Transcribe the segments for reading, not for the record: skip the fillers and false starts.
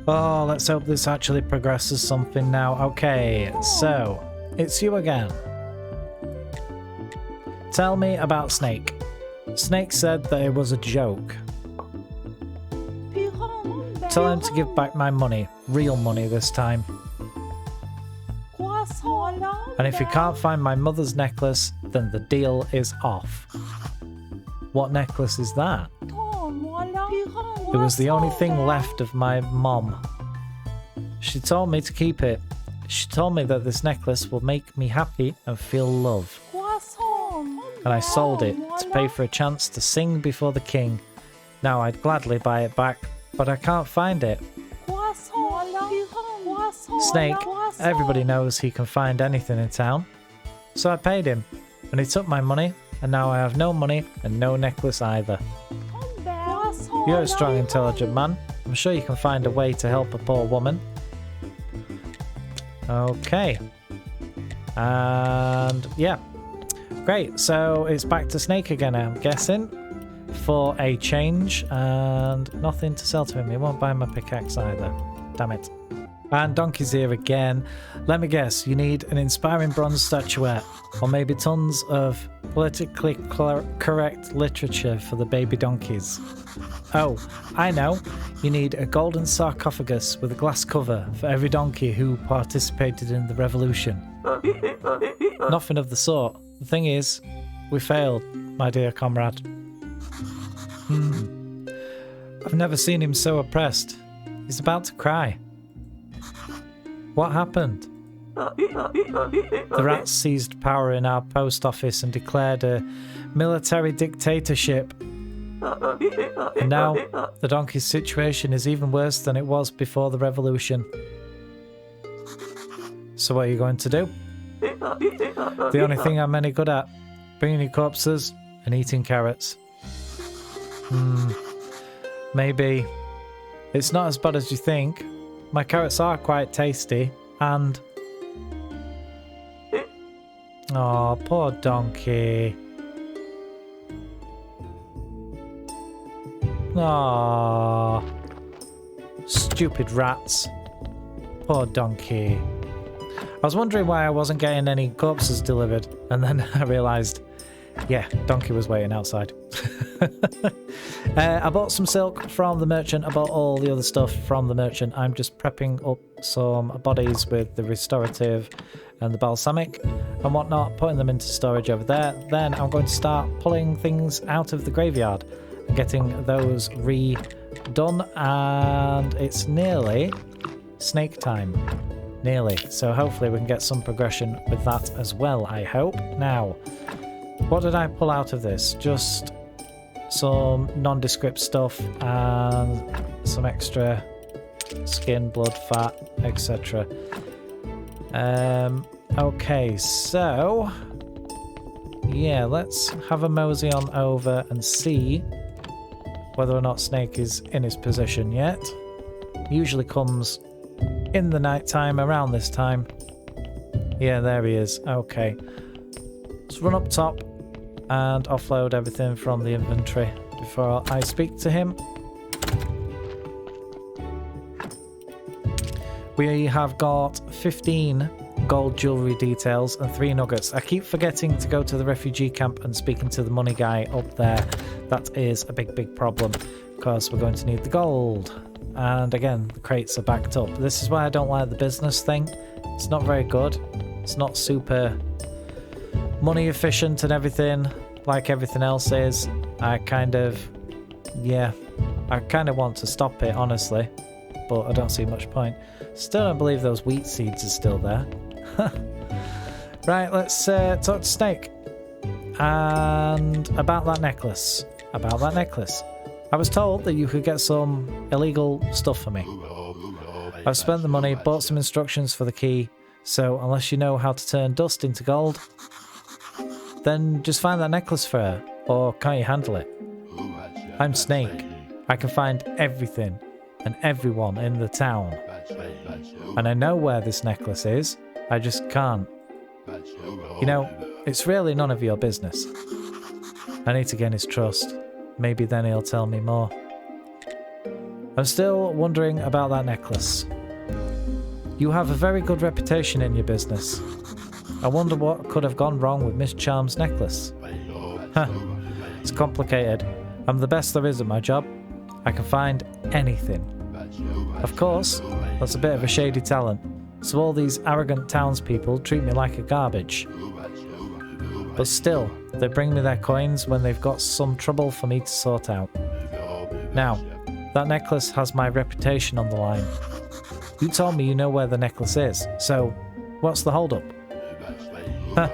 Oh, let's hope this actually progresses something now. Okay, so it's you again. Tell me about Snake. Snake said that it was a joke. Tell him to give back my money. Real money this time. And if he can't find my mother's necklace, then the deal is off. What necklace is that? It was the only thing left of my mom. She told me to keep it. She told me that this necklace will make me happy and feel love. And I sold it to pay for a chance to sing before the king. Now I'd gladly buy it back, but I can't find it. Snake, everybody knows he can find anything in town. So I paid him, and he took my money, and now I have no money and no necklace either. You're a strong, intelligent man. I'm sure you can find a way to help a poor woman. Okay. And yeah. Great, so it's back to Snake again, I'm guessing, for a change, and nothing to sell to him. He won't buy my pickaxe either. Damn it. And Donkey's here again. Let me guess, you need an inspiring bronze statuette, or maybe tons of politically correct literature for the baby donkeys. Oh, I know. You need a golden sarcophagus with a glass cover for every donkey who participated in the revolution. Nothing of the sort. The thing is, we failed, my dear comrade. I've never seen him so oppressed. He's about to cry. What happened? The rats seized power in our post office and declared a military dictatorship. And now the donkey's situation is even worse than it was before the revolution. So what are you going to do? The only thing I'm any good at, bringing you corpses and eating carrots. Maybe. It's not as bad as you think. My carrots are quite tasty, and... Oh, poor donkey. Oh, stupid rats. Poor donkey. I was wondering why I wasn't getting any corpses delivered, and then I realised, yeah, donkey was waiting outside. I bought some silk from the merchant. I bought all the other stuff from the merchant. I'm just prepping up some bodies with the restorative and the balsamic and whatnot, putting them into storage over there. Then I'm going to start pulling things out of the graveyard and getting those redone, and it's nearly Snake time. Nearly. So hopefully we can get some progression with that as well, I hope. Now, what did I pull out of this? Just some nondescript stuff and some extra skin, blood, fat, etc. Okay, so yeah, let's have a mosey on over and see whether or not Snake is in his position yet. Usually comes in the night time around this time. Yeah, there he is. Okay, let's run up top and offload everything from the inventory before I speak to him. We have got 15 gold jewellery details and 3 nuggets. I keep forgetting to go to the refugee camp and speaking to the money guy up there. That is a big problem because we're going to need the gold. And again, the crates are backed up. This is why I don't like the business thing. It's not very good. It's not super money efficient and everything like everything else is. I kind of want to stop it, honestly, but I don't see much point. Still don't believe those wheat seeds are still there. Right, let's talk to Snake. And about that necklace. I was told that you could get some illegal stuff for me. I've spent the money, bought some instructions for the key, so unless you know how to turn dust into gold, then just find that necklace for her, or can't you handle it? I'm Snake. I can find everything and everyone in the town. And I know where this necklace is, I just can't. You know, it's really none of your business. I need to gain his trust. Maybe then he'll tell me more. I'm still wondering about that necklace. You have a very good reputation in your business. I wonder what could have gone wrong with Miss Charm's necklace. Huh. It's complicated. I'm the best there is at my job. I can find anything. Of course, that's a bit of a shady talent, so all these arrogant townspeople treat me like a garbage. But still, they bring me their coins when they've got some trouble for me to sort out. Now, that necklace has my reputation on the line. You told me you know where the necklace is, so what's the holdup? Huh,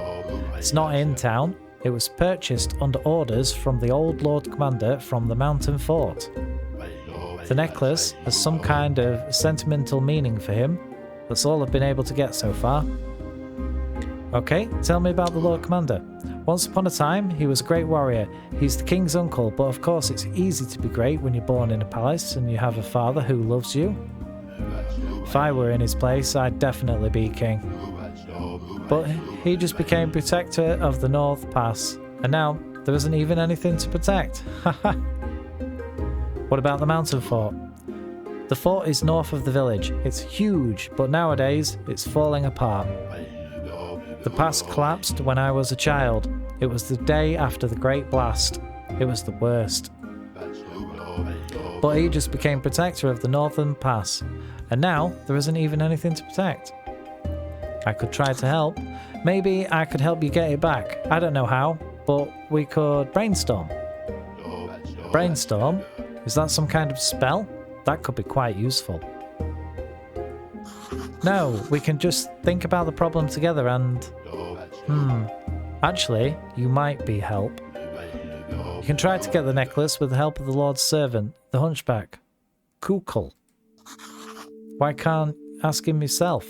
it's not in town. It was purchased under orders from the old Lord Commander from the mountain fort. The necklace has some kind of sentimental meaning for him. That's all I've been able to get so far. Okay, tell me about the Lord Commander. Once upon a time, he was a great warrior. He's the king's uncle, but of course it's easy to be great when you're born in a palace and you have a father who loves you. If I were in his place, I'd definitely be king. But he just became protector of the North Pass, and now there isn't even anything to protect. Haha. What about the mountain fort? The fort is north of the village. It's huge, but nowadays it's falling apart. The pass collapsed when I was a child. It was the day after the Great Blast. It was the worst. But he just became protector of the Northern Pass, and now there isn't even anything to protect. I could try to help. Maybe I could help you get it back. I don't know how, but we could brainstorm. Brainstorm? Is that some kind of spell? That could be quite useful. No, we can just think about the problem together and... Actually, you might be help. You can try to get the necklace with the help of the Lord's servant, the hunchback, Kukul. Why can't I ask him myself?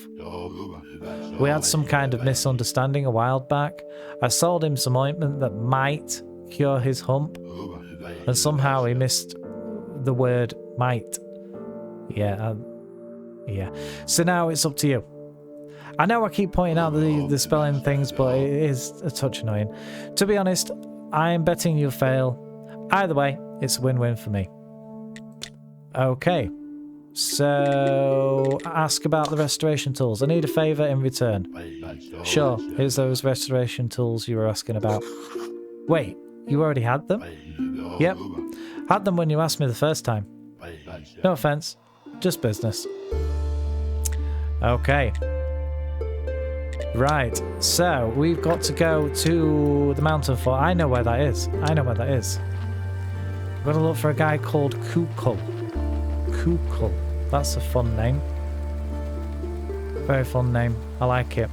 We had some kind of misunderstanding a while back. I sold him some ointment that might cure his hump, and somehow he missed the word might. Yeah. So now it's up to you. I know I keep pointing out the spelling things, but it is a touch annoying. To be honest, I'm betting you'll fail. Either way, it's a win-win for me. Okay. So, ask about the restoration tools. I need a favour in return. Sure, here's those restoration tools you were asking about. Wait, you already had them? Yep, had them when you asked me the first time. No offence, just business. Okay. Right, so we've got to go to the mountain fort. I know where that is. I've got to look for a guy called Kukul. Kukul. That's a fun name. Very fun name. I like it.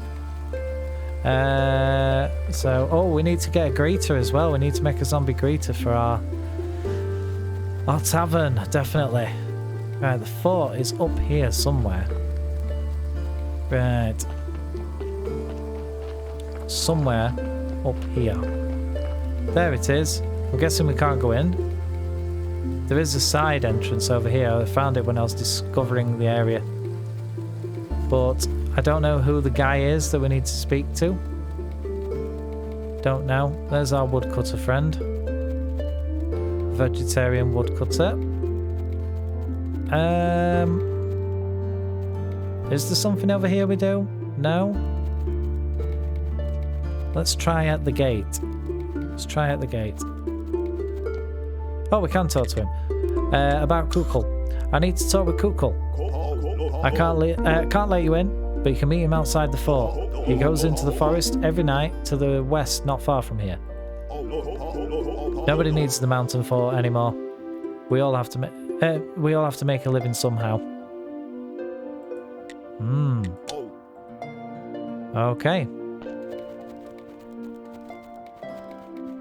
We need to get a greeter as well. We need to make a zombie greeter for our tavern, definitely. Right, the fort is up here somewhere. Right. Somewhere up here. There it is. I'm guessing we can't go in. There is a side entrance over here. I found it when I was discovering the area. But I don't know who the guy is that we need to speak to. Don't know. There's our woodcutter friend. Vegetarian woodcutter. Is there something over here we do? No? Let's try at the gate. Oh, we can talk to him. About Kukul. I need to talk with Kukul. I can't let you in, but you can meet him outside the fort. He goes into the forest every night to the west, not far from here. Nobody needs the mountain fort anymore. We all have to make a living somehow. Okay.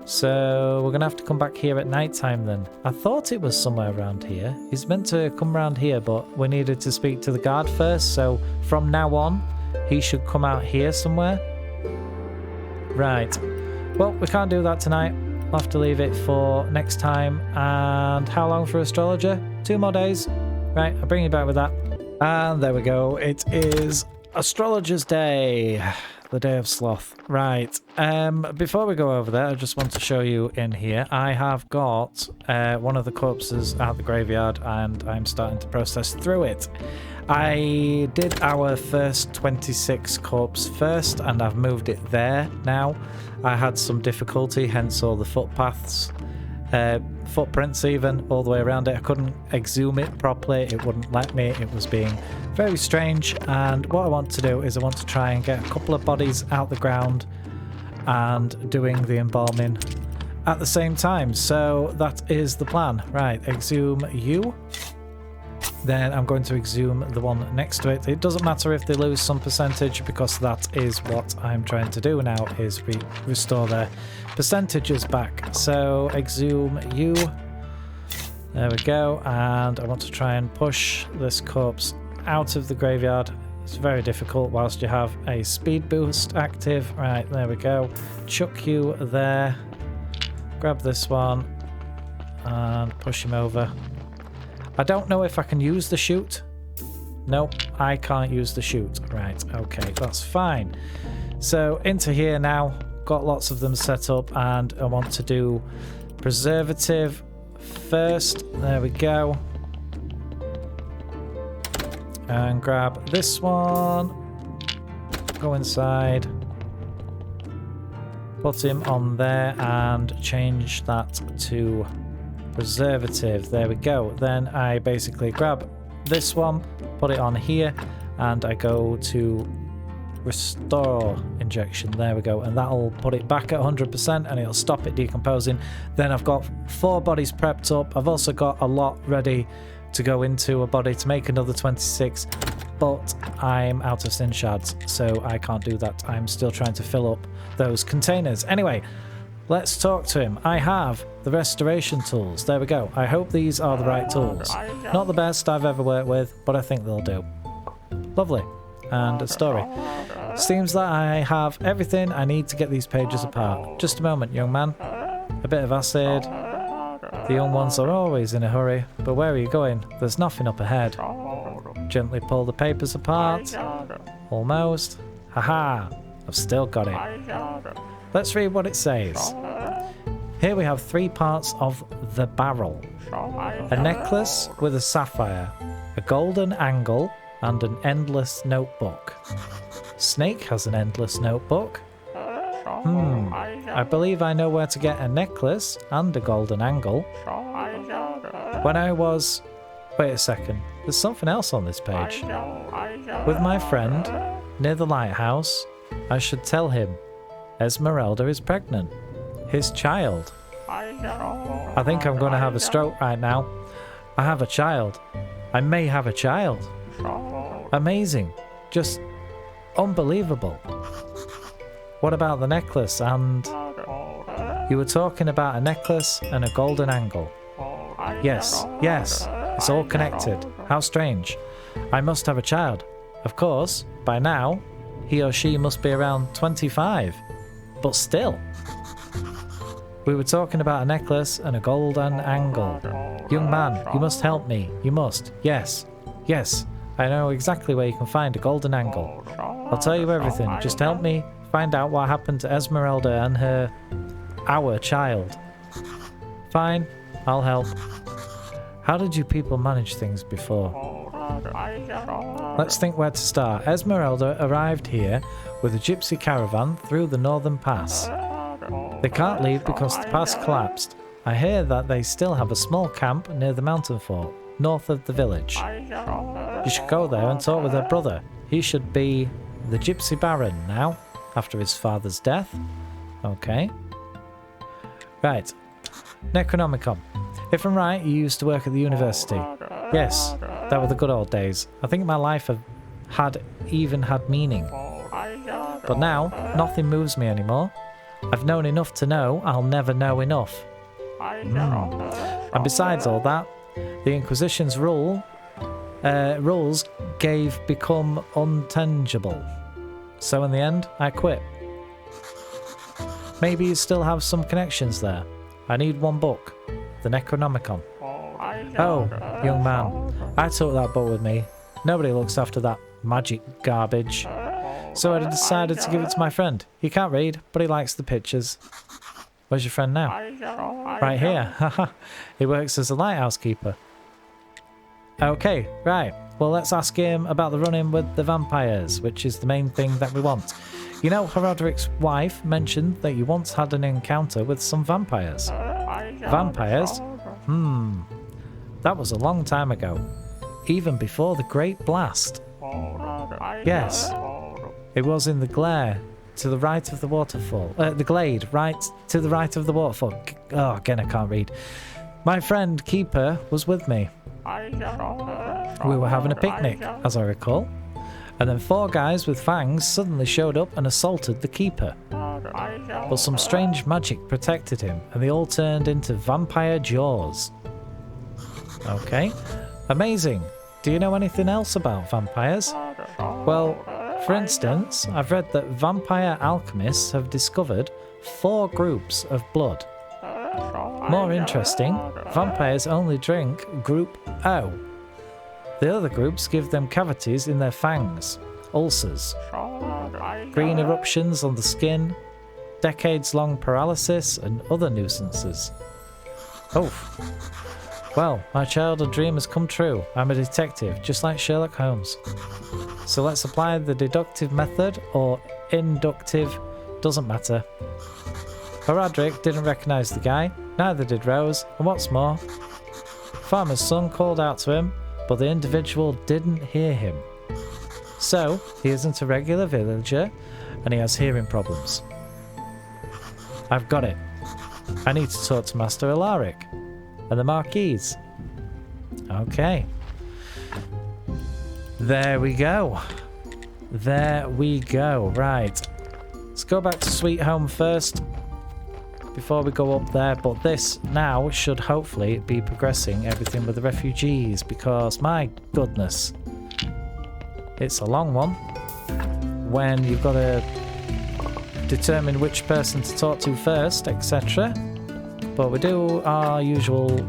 So we're going to have to come back here at night time then. I thought it was somewhere around here. He's meant to come around here, but we needed to speak to the guard first. So from now on, he should come out here somewhere. Right. Well, we can't do that tonight. I'll have to leave it for next time. And how long for astrologer? 2 more days. Right, I'll bring you back with that. And there we go. It is Astrologer's Day. The Day of Sloth. Right. Before we go over there, I just want to show you in here. I have got one of the corpses out the graveyard and I'm starting to process through it. I did our first 26 corpse first and I've moved it there now. I had some difficulty, hence all the footpaths. Footprints even all the way around it. I couldn't exhume it properly, it wouldn't let me, it was being very strange, and what I want to do is I want to try and get a couple of bodies out the ground and doing the embalming at the same time. So that is the plan. Right, exhume you. Then I'm going to exhume the one next to it. It doesn't matter if they lose some percentage because that is what I'm trying to do now, is restore their percentages back. So exhume you. There we go. And I want to try and push this corpse out of the graveyard. It's very difficult whilst you have a speed boost active. Right, there we go. Chuck you there. Grab this one and push him over. I don't know if I can use the chute. Nope, I can't use the chute. Right, okay, that's fine. So into here now, got lots of them set up, and I want to do preservative first. There we go. And grab this one. Go inside. Put him on there and change that to preservative. There we go. Then I basically grab this one, put it on here, and I go to restore injection. There we go, and that'll put it back at 100% and it'll stop it decomposing. Then I've got 4 bodies prepped up. I've also got a lot ready to go into a body to make another 26, but I'm out of sin shards, so I can't do that. I'm still trying to fill up those containers. Anyway, let's talk to him. I have the restoration tools. There we go. I hope these are the right tools. Not the best I've ever worked with, but I think they'll do. Lovely. And a story. Seems that I have everything I need to get these pages apart. Just a moment, young man. A bit of acid. The young ones are always in a hurry. But where are you going? There's nothing up ahead. Gently pull the papers apart. Almost. Haha. I've still got it. Let's read what it says. Here we have 3 parts of the barrel. A necklace with a sapphire, a golden angle, and an endless notebook. Snake has an endless notebook. I believe I know where to get a necklace and a golden angle. When I was... Wait a second, there's something else on this page. With my friend, near the lighthouse, I should tell him Esmeralda is pregnant. His child. I think I'm going to have a stroke right now. I have a child. I may have a child. Amazing. Just unbelievable. What about the necklace and... You were talking about a necklace and a golden angle. Yes, it's all connected. How strange. I must have a child. Of course, by now, he or she must be around 25. But still. We were talking about a necklace and a golden angle. Young man, you must help me. You must. Yes. I know exactly where you can find a golden angle. I'll tell you everything. Just help me find out what happened to Esmeralda and our child. Fine, I'll help. How did you people manage things before? Let's think where to start. Esmeralda arrived here with a gypsy caravan through the northern pass. They can't leave because the pass collapsed. I hear that they still have a small camp near the mountain fort, north of the village. You should go there and talk with her brother. He should be the Gypsy Baron now, after his father's death. Okay. Right. Necronomicon. If I'm right, you used to work at the university. Yes, that were the good old days. I think my life had meaning. But now, nothing moves me anymore. I've known enough to know I'll never know enough. And besides all that, the Inquisition's rules become untangible. So in the end, I quit. Maybe you still have some connections there. I need one book. The Necronomicon. Oh, young man, I took that book with me. Nobody looks after that magic garbage. So I decided to give it to my friend. He can't read, but he likes the pictures. Where's your friend now? Right here. Haha. He works as a lighthouse keeper. Okay, right. Well, let's ask him about the run-in with the vampires, which is the main thing that we want. You know, Roderick's wife mentioned that you once had an encounter with some vampires. Vampires? That was a long time ago. Even before the Great Blast. Yes. It was in the glare to the right of the waterfall. The glade, right to the right of the waterfall. Oh, again, I can't read. My friend Keeper was with me. We were having a picnic, as I recall. And then 4 guys with fangs suddenly showed up and assaulted the Keeper. But some strange magic protected him, and they all turned into vampire jaws. Okay. Amazing. Do you know anything else about vampires? Well, for instance, I've read that vampire alchemists have discovered 4 groups of blood. More interesting, vampires only drink Group O. The other groups give them cavities in their fangs, ulcers, green eruptions on the skin, decades-long paralysis, and other nuisances. Oh. Well, my childhood dream has come true. I'm a detective, just like Sherlock Holmes. So let's apply the deductive method, or inductive, doesn't matter. Roderick didn't recognise the guy, neither did Rose, and what's more, Farmer's son called out to him, but the individual didn't hear him. So, he isn't a regular villager, and he has hearing problems. I've got it. I need to talk to Master Alaric and the Marquise. Okay. There we go. There we go. Right. Let's go back to Sweet Home first before we go up there. But this now should hopefully be progressing everything with the refugees, because my goodness, it's a long one when you've got to determine which person to talk to first, etc. But we do our usual,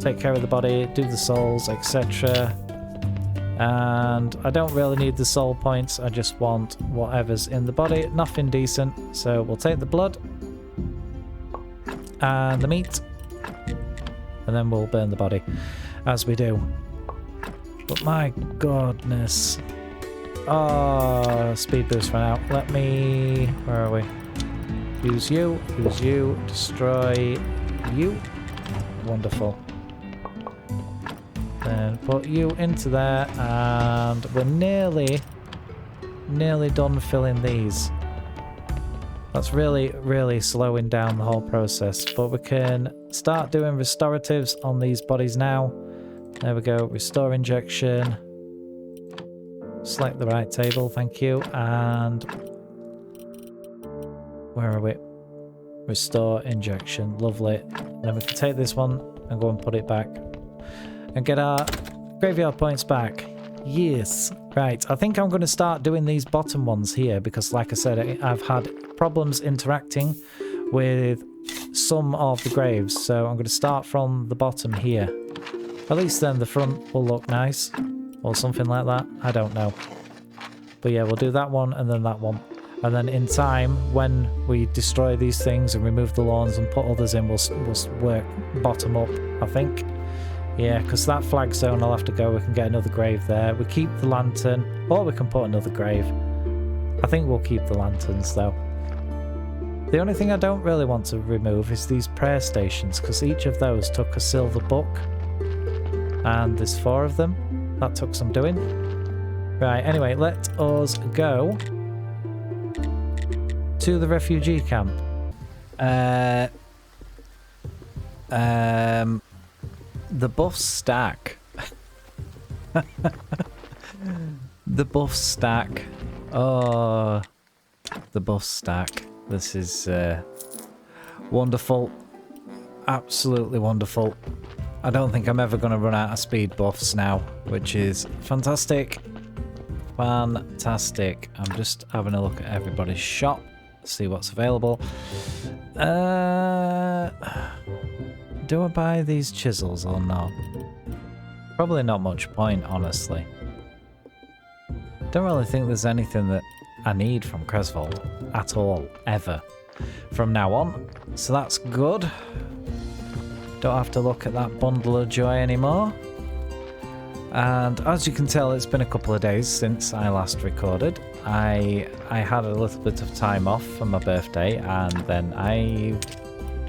take care of the body, do the souls, etc. And I don't really need the soul points, I just want whatever's in the body, nothing decent. So we'll take the blood and the meat, and then we'll burn the body as we do. But my goodness. Oh, speed boost ran out. Let me... Where are we? Use you, destroy you. Wonderful. Then put you into there, and we're nearly done filling these. That's really slowing down the whole process, but we can start doing restoratives on these bodies now. There we go, restore injection. Select the right table, thank you, and where are we? Restore injection, lovely. Then we can take this one and go and put it back and get our graveyard points back. Yes. Right, I think I'm going to start doing these bottom ones here, because like I said, I've had problems interacting with some of the graves, so I'm going to start from the bottom here. At least then the front will look nice, or something like that. I don't know. But yeah, we'll do that one and then that one. And then in time, when we destroy these things and remove the lawns and put others in, we'll work bottom up, I think. Yeah, because that flag zone will have to go. We can get another grave there. We keep the lantern, or we can put another grave. I think we'll keep the lanterns though. The only thing I don't really want to remove is these prayer stations, because each of those took a silver book. And there's 4 of them. That took some doing. Right, anyway, let us go to the refugee camp. The buff stack. The buff stack. Oh, the buff stack. This is wonderful. Absolutely wonderful. I don't think I'm ever going to run out of speed buffs now, which is fantastic. Fantastic. I'm just having a look at everybody's shop, see what's available. Do I buy these chisels or not? Probably not much point, honestly. Don't really think there's anything that I need from Cresvold at all, ever, from now on. So that's good. Don't have to look at that bundle of joy anymore. And as you can tell, it's been a couple of days since I last recorded. I had a little bit of time off for my birthday, and then I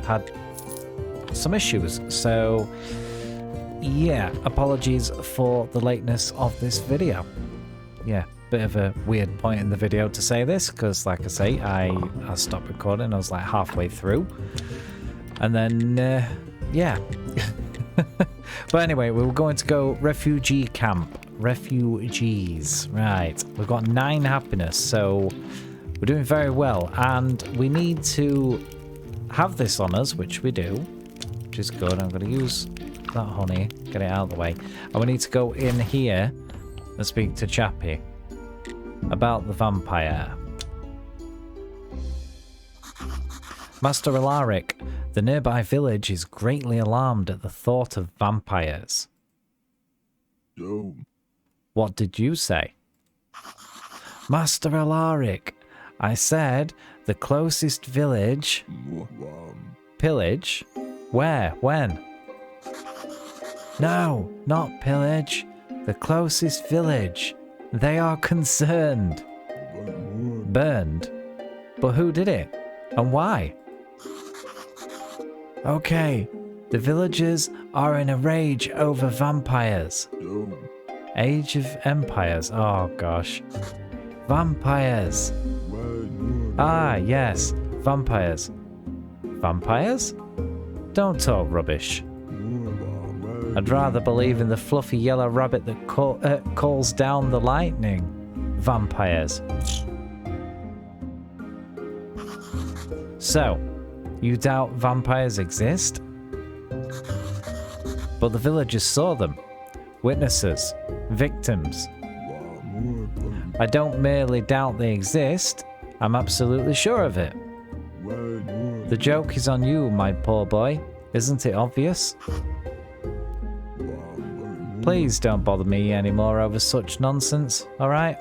had some issues. So yeah, apologies for the lateness of this video. Yeah, bit of a weird point in the video to say this, because like I say, I stopped recording. I was like halfway through, and then yeah. But anyway, we were going to go refugee camp. Refugees. Right. We've got 9 happiness, so we're doing very well. And we need to have this on us, which we do, which is good. I'm going to use that honey, get it out of the way. And we need to go in here and speak to Chappie about the vampire. Master Alaric, the nearby village is greatly alarmed at the thought of vampires. Yo. What did you say? Master Alaric, I said the closest village... Pillage? Where? When? No, not pillage. The closest village. They are concerned. Burned? But who did it? And why? Okay, the villagers are in a rage over vampires. Age of Empires. Oh gosh. Vampires. Ah, yes. Vampires. Vampires? Don't talk rubbish. I'd rather believe in the fluffy yellow rabbit that calls down the lightning. Vampires. So, you doubt vampires exist? But the villagers saw them. Witnesses. Victims. I don't merely doubt they exist. I'm absolutely sure of it. The joke is on you, my poor boy. Isn't it obvious? Please don't bother me anymore over such nonsense, alright?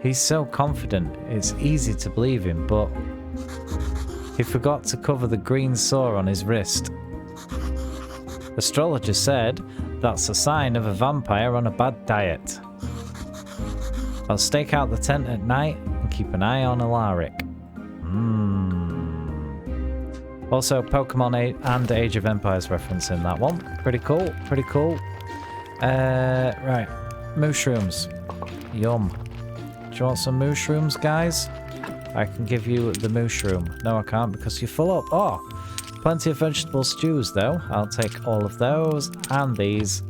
He's so confident, it's easy to believe him, but he forgot to cover the green sore on his wrist. Astrologer said that's a sign of a vampire on a bad diet. I'll stake out the tent at night and keep an eye on Alaric. Also, Pokemon and Age of Empires reference in that one. Pretty cool, pretty cool. Right, mushrooms. Yum. Do you want some mushrooms, guys? I can give you the mushroom. No, I can't because you're full up. Oh, plenty of vegetable stews, though. I'll take all of those and these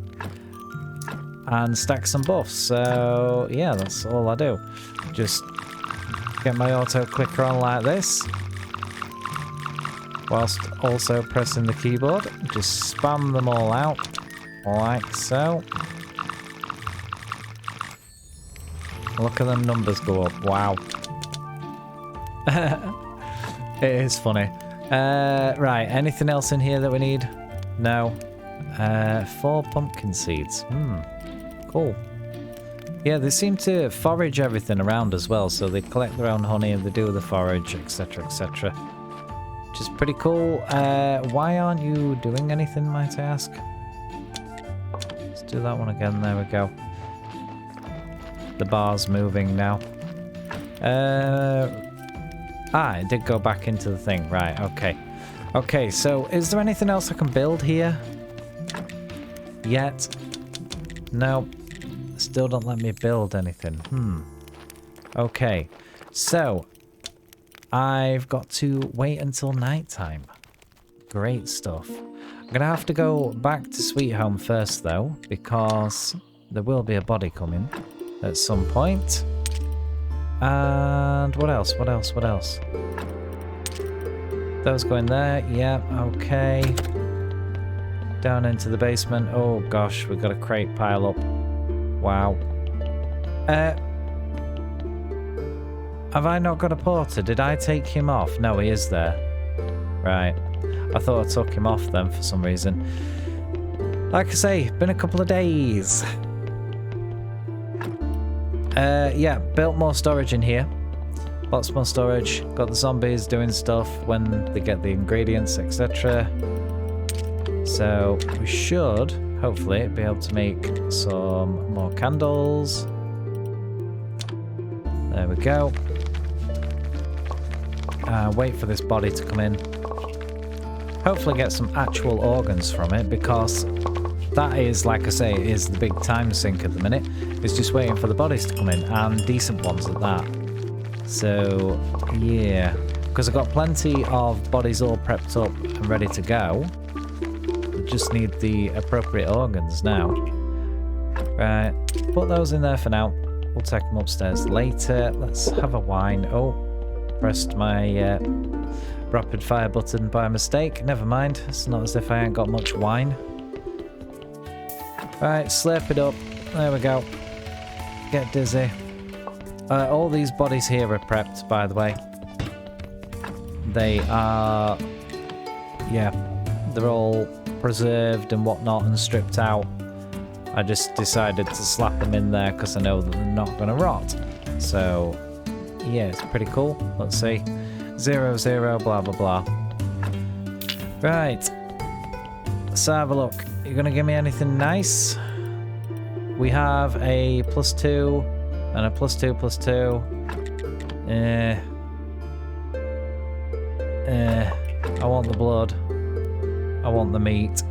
and stack some buffs. So, yeah, that's all I do. Just get my auto clicker on like this, whilst also pressing the keyboard. Just spam them all out, like so. Look at the numbers go up. Wow. It is funny. Right, anything else in here that we need? No. 4 pumpkin seeds. Cool. Yeah, they seem to forage everything around as well, so they collect their own honey and they do the forage, etc, etc. Which is pretty cool. Why aren't you doing anything, might I ask? Let's do that one again. There we go. The bar's moving now. It did go back into the thing. Right, okay. Okay, so is there anything else I can build here? Yet? Nope. Still don't let me build anything. Okay, so I've got to wait until nighttime. Great stuff. I'm gonna have to go back to Sweet Home first though, because there will be a body coming at some point. And what else? What else? What else? Those going there. Yeah, okay. Down into the basement. Oh gosh, we've got a crate pile up. Wow. Have I not got a porter? Did I take him off? No, he is there. Right. I thought I took him off then for some reason. Like I say, been a couple of days. Yeah, built more storage in here. Lots more storage. Got the zombies doing stuff when they get the ingredients, etc. So we should, hopefully, be able to make some more candles. There we go. Wait for this body to come in. Hopefully get some actual organs from it, because that is, like I say, is the big time sink at the minute. It's just waiting for the bodies to come in, and decent ones at that. So, yeah. Because I've got plenty of bodies all prepped up and ready to go. I just need the appropriate organs now. Right, put those in there for now. We'll take them upstairs later. Let's have a wine. Oh, pressed my rapid fire button by mistake. Never mind. It's not as if I ain't got much wine. Right, slurp it up. There we go. Get dizzy. All these bodies here are prepped, by the way. They are... yeah, they're all preserved and whatnot and stripped out. I just decided to slap them in there because I know that they're not going to rot. So, yeah, it's pretty cool. Let's see. 0, 0, blah, blah, blah. Right. Let's have a look. You're going to give me anything nice? We have a +2 and a +2, +2. I want the blood. I want the meat.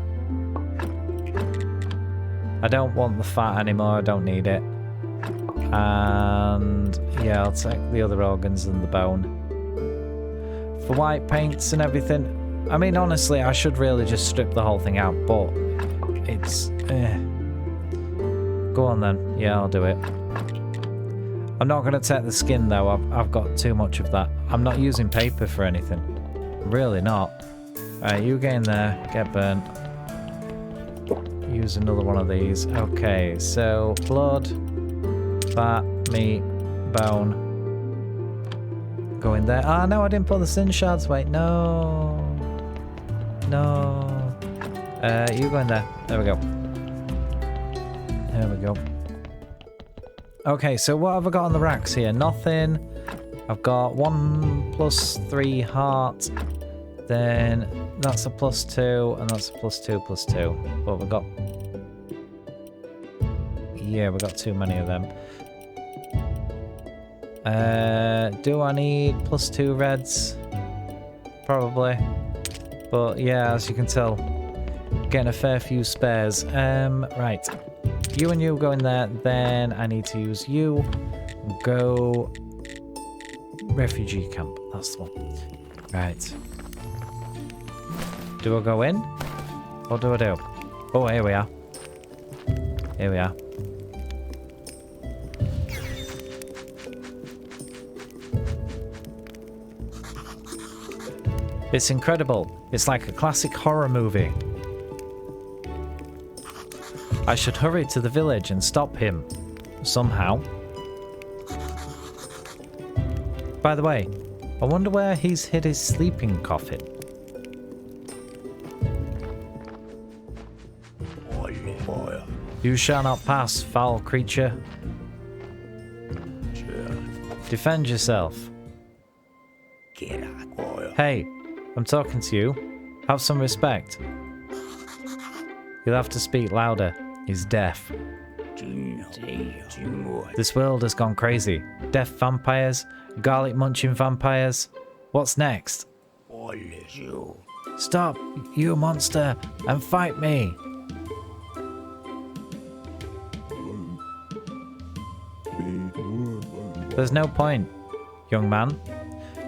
I don't want the fat anymore, I don't need it. And yeah, I'll take the other organs and the bone. For white paints and everything, I mean, honestly, I should really just strip the whole thing out, but it's... Go on then, yeah, I'll do it. I'm not going to take the skin though, I've got too much of that. I'm not using paper for anything. Really not. Alright, you get in there, get burnt. Use another one of these. Okay, so blood, fat, meat, bone. Go in there. Ah, no, I didn't put the sin shards. Wait, no. No. You go in there. There we go. There we go. Okay, so what have I got on the racks here? Nothing. I've got 1 +3 heart. Then that's a +2, and that's a +2, +2. But we've got... yeah, we've got too many of them. Do I need +2 reds? Probably. But yeah, as you can tell, getting a fair few spares. Right. You and you go in there, then I need to use you. Go... refugee camp, that's the one. Right. Do I go in? What do I do? Oh, here we are. Here we are. It's incredible. It's like a classic horror movie. I should hurry to the village and stop him. Somehow. By the way, I wonder where he's hid his sleeping coffin. You shall not pass, foul creature. Defend yourself. Hey, I'm talking to you. Have some respect. You'll have to speak louder. He's deaf. This world has gone crazy. Deaf vampires, garlic munching vampires. What's next? Stop, you monster, and fight me. There's no point, young man.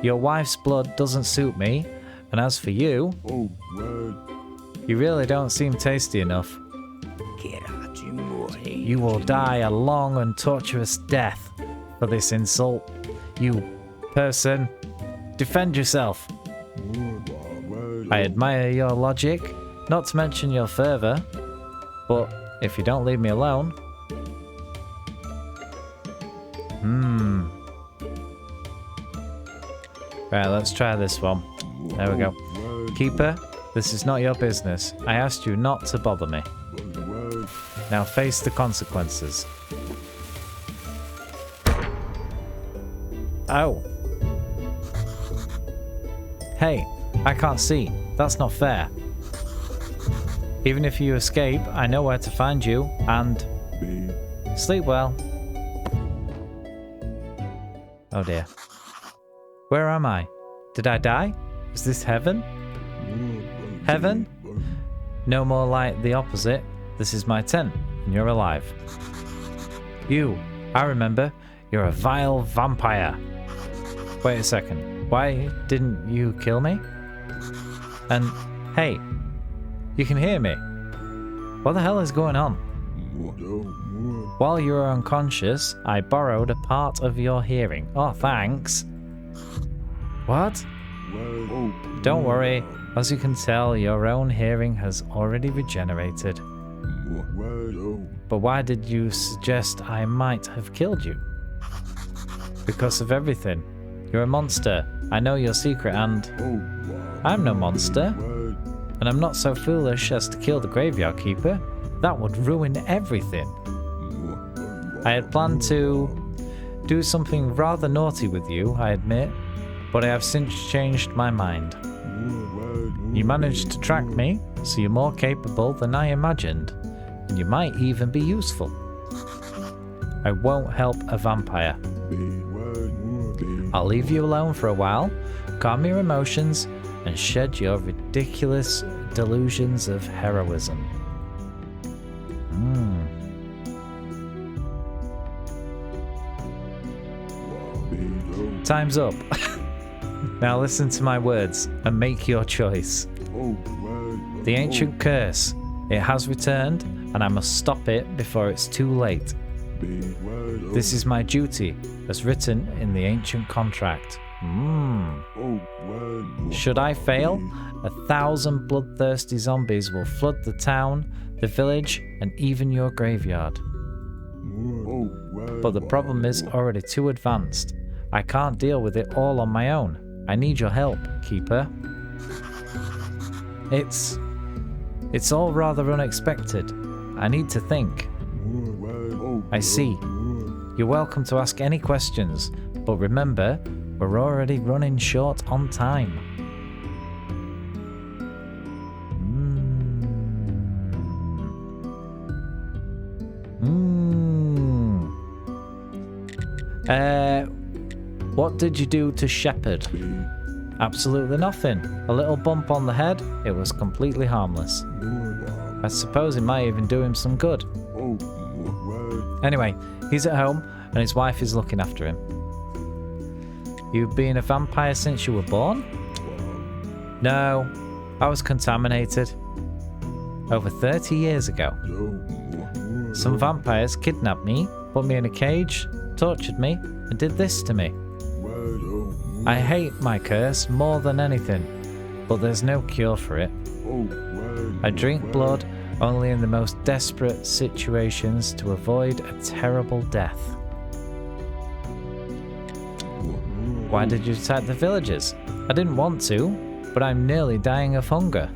Your wife's blood doesn't suit me, and as for you, you really don't seem tasty enough. You will die a long and torturous death for this insult. You person, defend yourself. I admire your logic, not to mention your fervor, but if you don't leave me alone... Right, let's try this one. There we go. Keeper, this is not your business. I asked you not to bother me. Now face the consequences. Oh. Hey, I can't see. That's not fair. Even if you escape, I know where to find you, and... Sleep well. Oh dear. Where am I? Did I die? Is this heaven? Heaven? No more like the opposite. This is my tent, and you're alive. You, I remember. You're a vile vampire. Wait a second. Why didn't you kill me? And, hey, you can hear me. What the hell is going on? While you were unconscious, I borrowed a part of your hearing. Oh, thanks. What? Don't worry. As you can tell, your own hearing has already regenerated. But why did you suggest I might have killed you? Because of everything. You're a monster. I know your secret and... I'm no monster. And I'm not so foolish as to kill the graveyard keeper. That would ruin everything. I had planned to do something rather naughty with you, I admit, but I have since changed my mind. You managed to track me, so you're more capable than I imagined, and you might even be useful. I won't help a vampire. I'll leave you alone for a while, calm your emotions, and shed your ridiculous delusions of heroism. Time's up. Now listen to my words and make your choice. The ancient curse. It has returned, and I must stop it before it's too late. This is my duty, as written in the ancient contract. Should I fail, 1,000 bloodthirsty zombies will flood the town, the village, and even your graveyard. But the problem is already too advanced. I can't deal with it all on my own. I need your help, Keeper. It's all rather unexpected. I need to think. I see. You're welcome to ask any questions, but remember, we're already running short on time. What did you do to Shepard? Absolutely nothing. A little bump on the head. It was completely harmless. I suppose it might even do him some good. Anyway, he's at home and his wife is looking after him. You've been a vampire since you were born? No, I was contaminated. Over 30 years ago. Some vampires kidnapped me, put me in a cage, tortured me, and did this to me. I hate my curse more than anything, but there's no cure for it. I drink blood only in the most desperate situations to avoid a terrible death. Why did you attack the villagers? I didn't want to, but I'm nearly dying of hunger.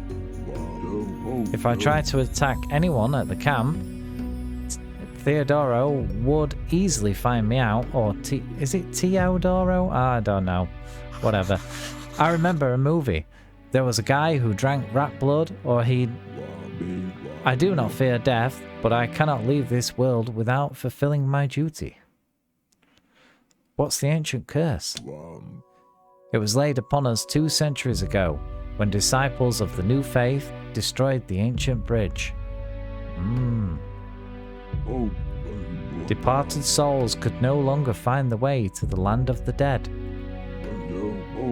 If I tried to attack anyone at the camp, Theodoro would easily find me out, or is it Teodoro? I don't know. Whatever. I remember a movie. There was a guy who drank rat blood, or he'd... I do not fear death, but I cannot leave this world without fulfilling my duty. What's the ancient curse? It was laid upon us 2 centuries ago, when disciples of the new faith destroyed the ancient bridge. Departed souls could no longer find the way to the land of the dead.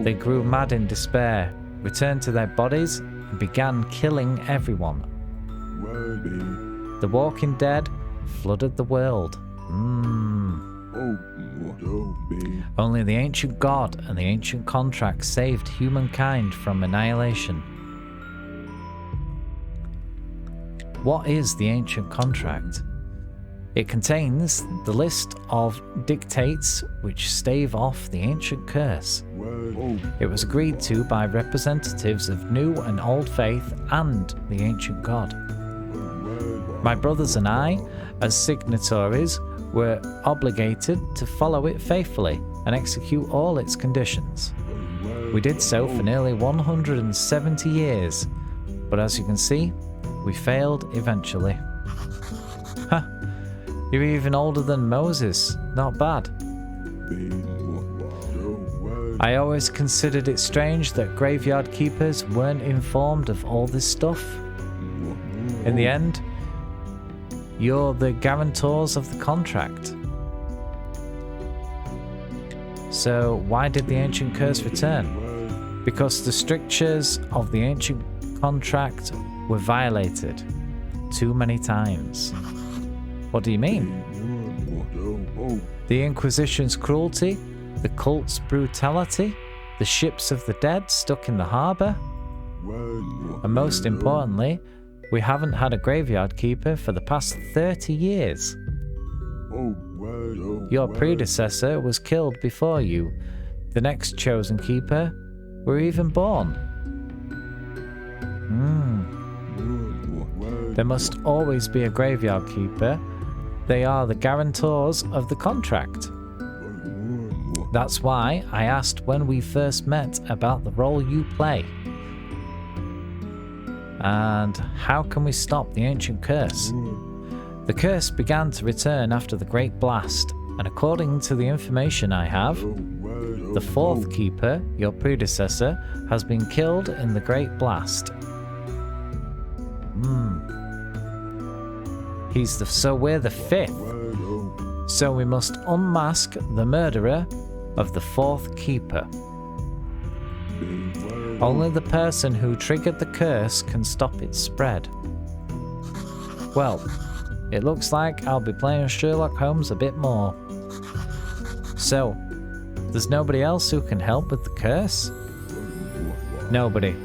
They grew mad in despair, returned to their bodies, and began killing everyone. The walking dead flooded the world. Only the ancient God and the ancient contract saved humankind from annihilation. What is the ancient contract? It contains the list of dictates which stave off the ancient curse. It was agreed to by representatives of new and old faith and the ancient God. My brothers and I, as signatories, were obligated to follow it faithfully and execute all its conditions. We did so for nearly 170 years, but as you can see, we failed eventually. Huh, you're even older than Moses, not bad. I always considered it strange that graveyard keepers weren't informed of all this stuff. In the end, you're the guarantors of the contract. So why did the ancient curse return? Because the strictures of the ancient contract were violated too many times. What do you mean? The Inquisition's cruelty, the cult's brutality, the ships of the dead stuck in the harbour, and most importantly, we haven't had a graveyard keeper for the past 30 years. Your predecessor was killed before you. The next chosen keeper were even born. There must always be a graveyard keeper. They are the guarantors of the contract. That's why I asked when we first met about the role you play. And how can we stop the ancient curse? The curse began to return after the Great Blast, and according to the information I have, the fourth keeper, your predecessor, has been killed in the Great Blast. So we're the fifth. So we must unmask the murderer of the fourth keeper. Only the person who triggered the curse can stop its spread. Well, it looks like I'll be playing Sherlock Holmes a bit more. So, there's nobody else who can help with the curse? Nobody.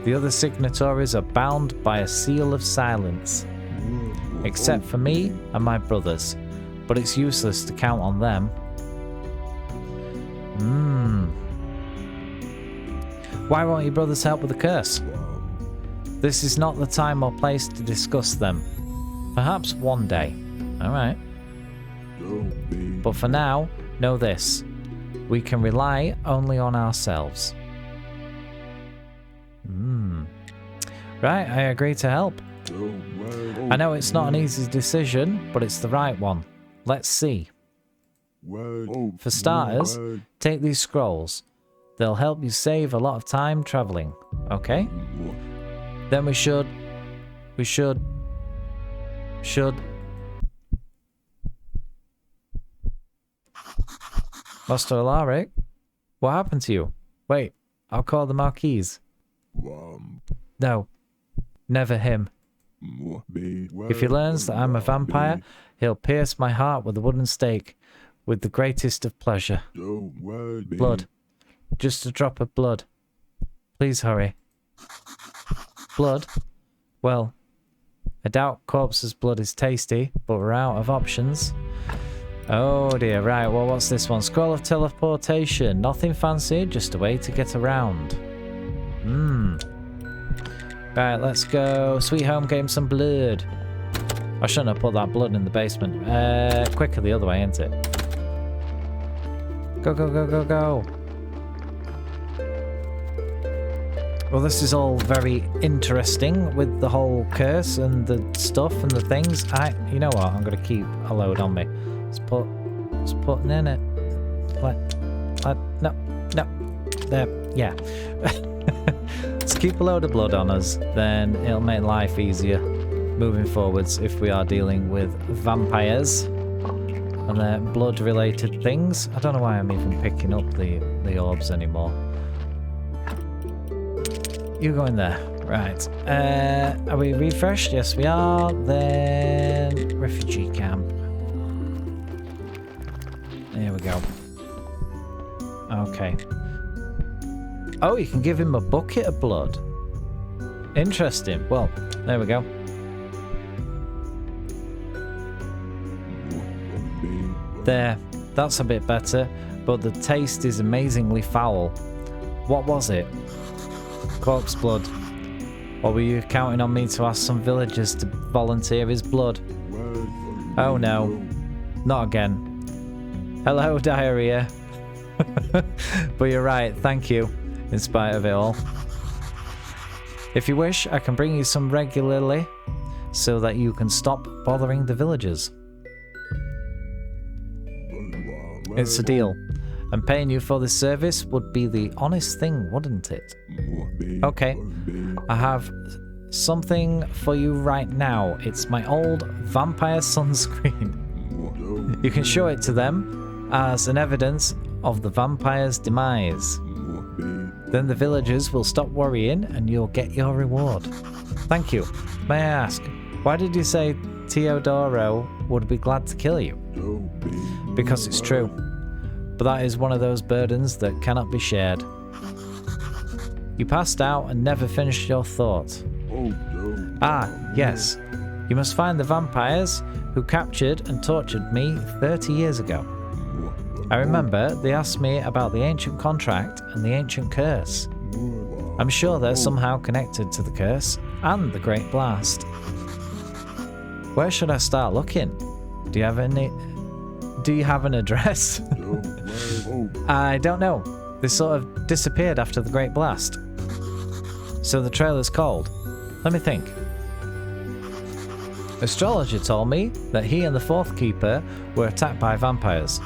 The other signatories are bound by a seal of silence. Except for me and my brothers. But it's useless to count on them. Why won't your brothers help with the curse? This is not the time or place to discuss them. Perhaps one day. Alright. But for now, know this. We can rely only on ourselves. Right, I agree to help. I know it's not an easy decision, but it's the right one. Let's see. For starters, take these scrolls. They'll help you save a lot of time traveling, okay? Then we should... Master Alaric? What happened to you? Wait, I'll call the Marquise. No, never him. If he learns that I'm a vampire, he'll pierce my heart with a wooden stake, with the greatest of pleasure. Blood. Just a drop of blood. Please hurry. Blood? Well, I doubt corpse's blood is tasty, but we're out of options. Oh dear, right, well what's this one? Scroll of teleportation. Nothing fancy, just a way to get around. Right, let's go. Sweet home, get him some blood. I shouldn't have put that blood in the basement. Quicker the other way, ain't it? Go, go, go, go, go. Well, this is all very interesting with the whole curse and the stuff and the things. You know what? I'm going to keep a load on me. Let's put in it. No. There, yeah. Let's keep a load of blood on us, then it'll make life easier moving forwards if we are dealing with vampires and their blood-related things. I don't know why I'm even picking up the orbs anymore. You go in there. Right. Are we refreshed? Yes, we are. Then refugee camp. There we go. Okay. Oh, you can give him a bucket of blood. Interesting. Well, there we go. There. That's a bit better, but the taste is amazingly foul. What was it? Corpse blood. Or were you counting on me to ask some villagers to volunteer his blood? Oh no. Not again. Hello, diarrhea. But you're right, thank you, in spite of it all. If you wish, I can bring you some regularly, so that you can stop bothering the villagers. It's a deal, and paying you for this service would be the honest thing, wouldn't it? Okay, I have something for you right now. It's my old vampire sunscreen. You can show it to them as an evidence of the vampire's demise. Then the villagers will stop worrying and you'll get your reward. Thank you. May I ask, why did you say Teodoro would be glad to kill you? Because it's true. But that is one of those burdens that cannot be shared. You passed out and never finished your thought. Ah, yes. You must find the vampires who captured and tortured me 30 years ago. I remember they asked me about the ancient contract and the ancient curse. I'm sure they're somehow connected to the curse and the Great Blast. Where should I start looking? Do you have an address? I don't know. They sort of disappeared after the Great Blast. So the trailer's cold. Let me think. Astrologer told me that he and the fourth keeper were attacked by vampires.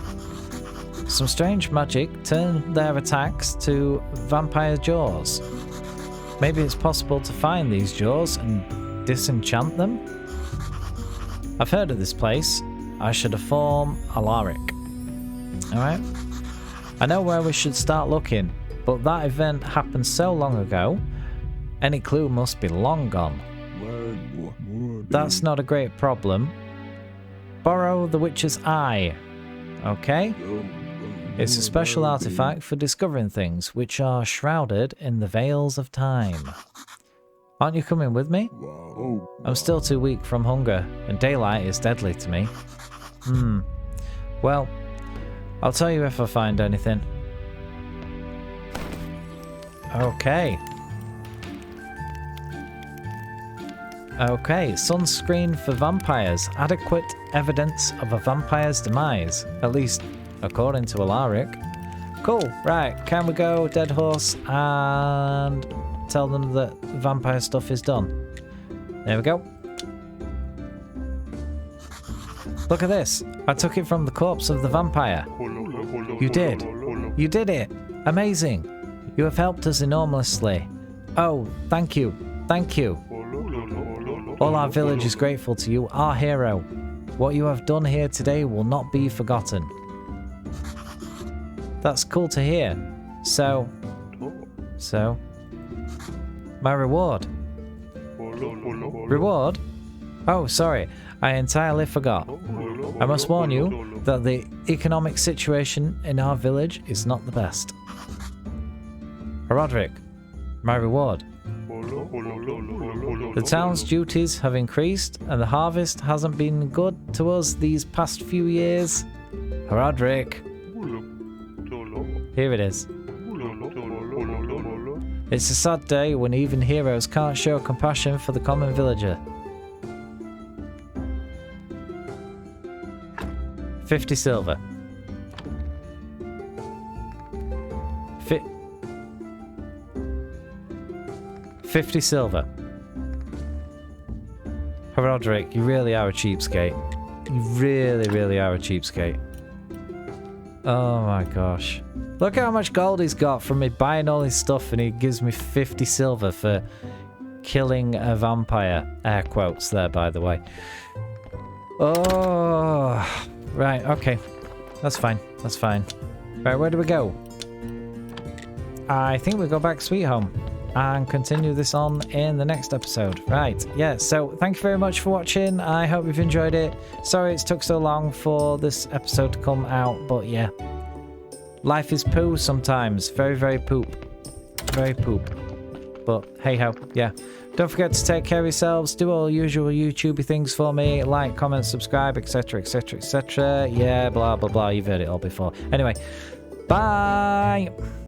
Some strange magic turned their attacks to vampire jaws. Maybe it's possible to find these jaws and disenchant them? I've heard of this place. I should inform Alaric. Alright. I know where we should start looking, but that event happened so long ago, any clue must be long gone. That's not a great problem. Borrow the witch's eye. Okay? It's a special artifact for discovering things which are shrouded in the veils of time. Aren't you coming with me? I'm still too weak from hunger, and daylight is deadly to me. Well, I'll tell you if I find anything. Okay. Okay, sunscreen for vampires. Adequate evidence of a vampire's demise. At least, according to Alaric. Cool, right, can we go, dead horse, and tell them that vampire stuff is done. There we go. Look at this. I took it from the corpse of the vampire. You did. You did it. Amazing. You have helped us enormously. Oh, thank you. Thank you. All our village is grateful to you, our hero. What you have done here today will not be forgotten. That's cool to hear. So, my reward. Reward? Oh, sorry. I entirely forgot. I must warn you that the economic situation in our village is not the best. Roderick, my reward. The town's duties have increased and the harvest hasn't been good to us these past few years. Roderick. Here it is. It's a sad day when even heroes can't show compassion for the common villager. 50 silver. 50 silver. Roderick, you really are a cheapskate. You really, really are a cheapskate. Oh my gosh. Look how much gold he's got from me buying all his stuff, and he gives me 50 silver for killing a vampire. Air quotes there, by the way. Oh, right, okay. That's fine, that's fine. Right, where do we go? I think we go back Sweet Home and continue this on in the next episode. Right, yeah, so thank you very much for watching. I hope you've enjoyed it. Sorry it's took so long for this episode to come out, but yeah. Life is poo sometimes. Very, very poop. Very poop. But hey ho, yeah. Don't forget to take care of yourselves. Do all usual YouTubey things for me. Like, comment, subscribe, etc, etc, etc. Yeah, blah, blah, blah. You've heard it all before. Anyway, bye!